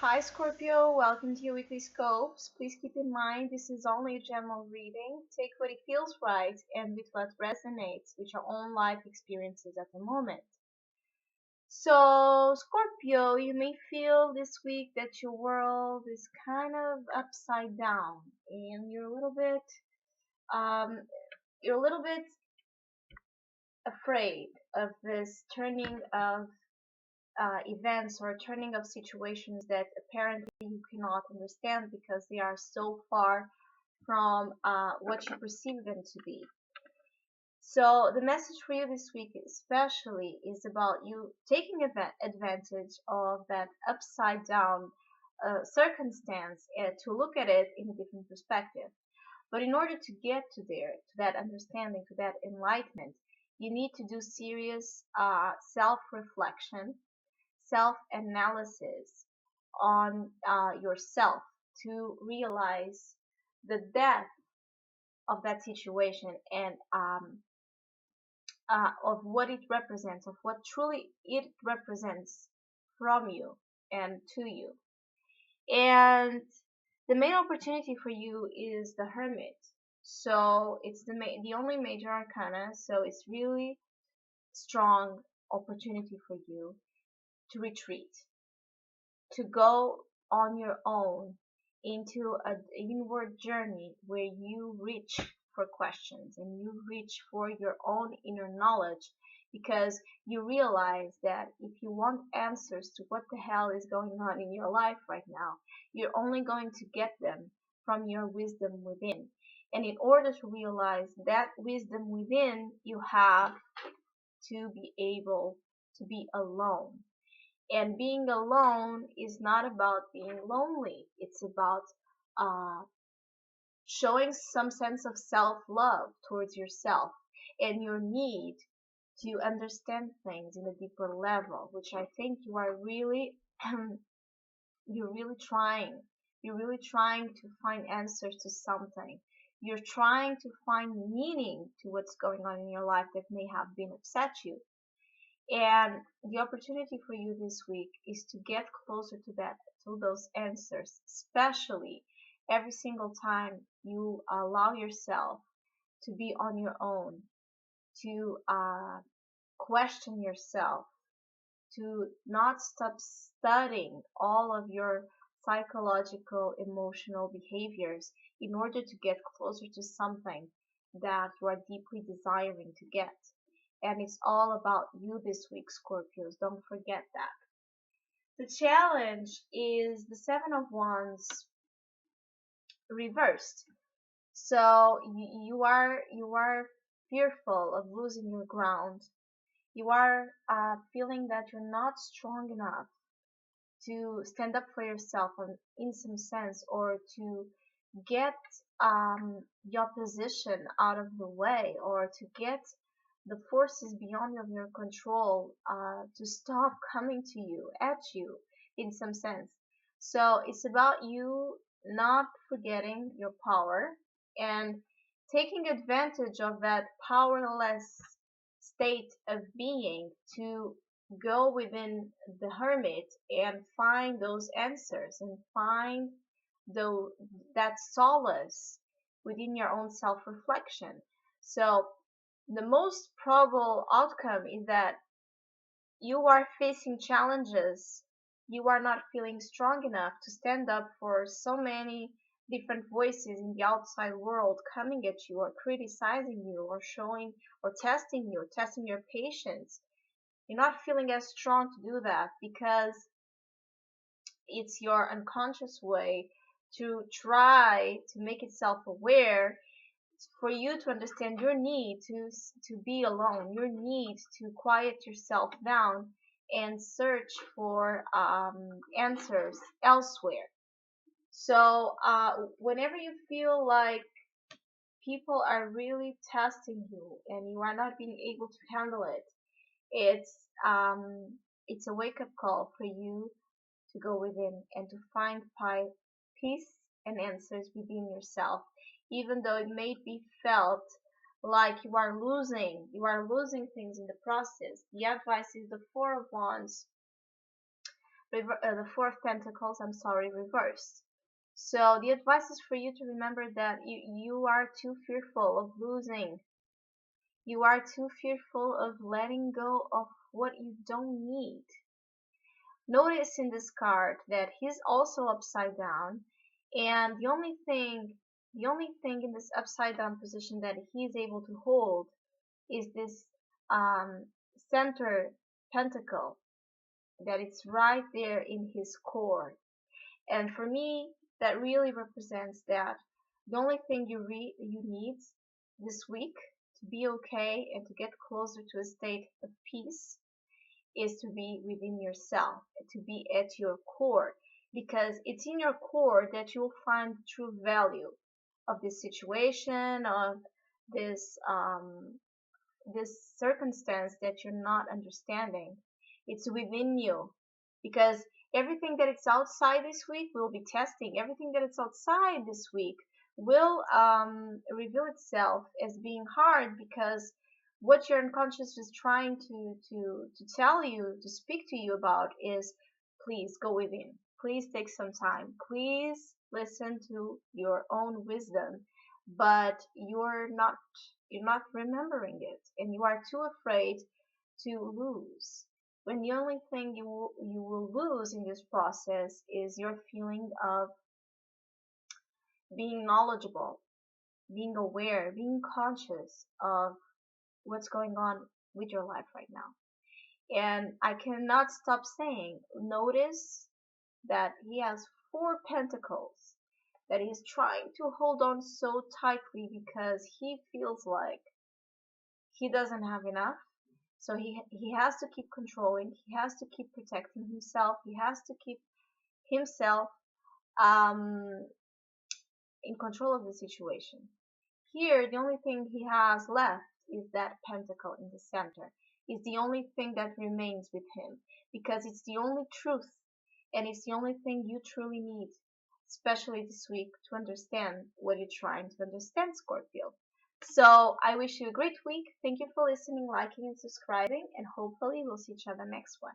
Hi Scorpio, welcome to your weekly scopes. Please keep in mind this is only a general reading. Take what it feels right and with what resonates with your own life experiences at the moment. So, Scorpio, you may feel this week that your world is kind of upside down and um, you're a little bit afraid of this turning of events or turning of situations that apparently you cannot understand because they are so far from what you perceive them to be. So the message for you this week especially is about you taking advantage of that upside down circumstance to look at it in a different perspective. But in order to get to that understanding, to that enlightenment, you need to do serious self-reflection, self-analysis on yourself to realize the depth of that situation and of what it represents, of what truly it represents from you and to you. And the main opportunity for you is the Hermit. So it's the only major arcana. So it's really strong opportunity for you to retreat, to go on your own into an inward journey where you reach for questions and you reach for your own inner knowledge because you realize that if you want answers to what the hell is going on in your life right now, you're only going to get them from your wisdom within. And in order to realize that wisdom within, you have to be able to be alone. And being alone is not about being lonely. It's about uh, showing some sense of self-love towards yourself and your need to understand things in a deeper level, which I think you are really, you're really trying. You're really trying to find answers to something. You're trying to find meaning to what's going on in your life that may have been upset you. And the opportunity for you this week is to get closer to those answers, especially every single time you allow yourself to be on your own, to question yourself, to not stop studying all of your psychological, emotional behaviors in order to get closer to something that you are deeply desiring to get. And it's all about you this week, Scorpios. Don't forget that. The challenge is the Seven of Wands reversed. So you are fearful of losing your ground. You are feeling that you're not strong enough to stand up for yourself in some sense, or to get your position out of the way, or to get the forces beyond of your control to stop coming to you, at you, in some sense. So it's about you not forgetting your power and taking advantage of that powerless state of being to go within the hermit and find those answers and find the, that solace within your own self-reflection. So the most probable outcome is that you are facing challenges. You are not feeling strong enough to stand up for so many different voices in the outside world coming at you or criticizing you or showing or testing your patience. You're not feeling as strong to do that because it's your unconscious way to try to make itself aware for you to understand your need to be alone, your need to quiet yourself down and search for answers elsewhere. So whenever you feel like people are really testing you and you are not being able to handle it, it's it's a wake up call for you to go within and to find peace and answers within yourself, even though it may be felt like you are losing things in the process. The advice is the Four of Wands the Four of Pentacles, I'm sorry, reversed. So the advice is for you to remember that you are too fearful of losing. You are too fearful of letting go of what you don't need. Notice in this card that he's also upside down, and the only thing in this upside down position that he's able to hold is this um, center pentacle that it's right there in his core. And for me, that really represents that the only thing you need this week to be okay and to get closer to a state of peace is to be within yourself, to be at your core, because it's in your core that you'll find the true value of this situation, of this this circumstance that you're not understanding. It's within you, because everything that is outside this week will be testing. Everything that is outside this week will reveal itself as being hard, because what your unconscious is trying to tell you, to speak to you about, is please go within. Please take some time. Please listen to your own wisdom, but you're not remembering it, and you are too afraid to lose, when the only thing you will lose in this process is your feeling of being knowledgeable, being aware, being conscious of what's going on with your life right now. And I cannot stop saying, notice that he has four pentacles that he's trying to hold on so tightly because he feels like he doesn't have enough. So he has to keep controlling. He has to keep protecting himself. He has to keep himself um, in control of the situation. Here, the only thing he has left is that pentacle in the center. It's the only thing that remains with him, because it's the only truth, and it's the only thing you truly need, especially this week, to understand what you're trying to understand, Scorpio. So I wish you a great week. Thank you for listening, liking, and subscribing, and hopefully we'll see each other next one.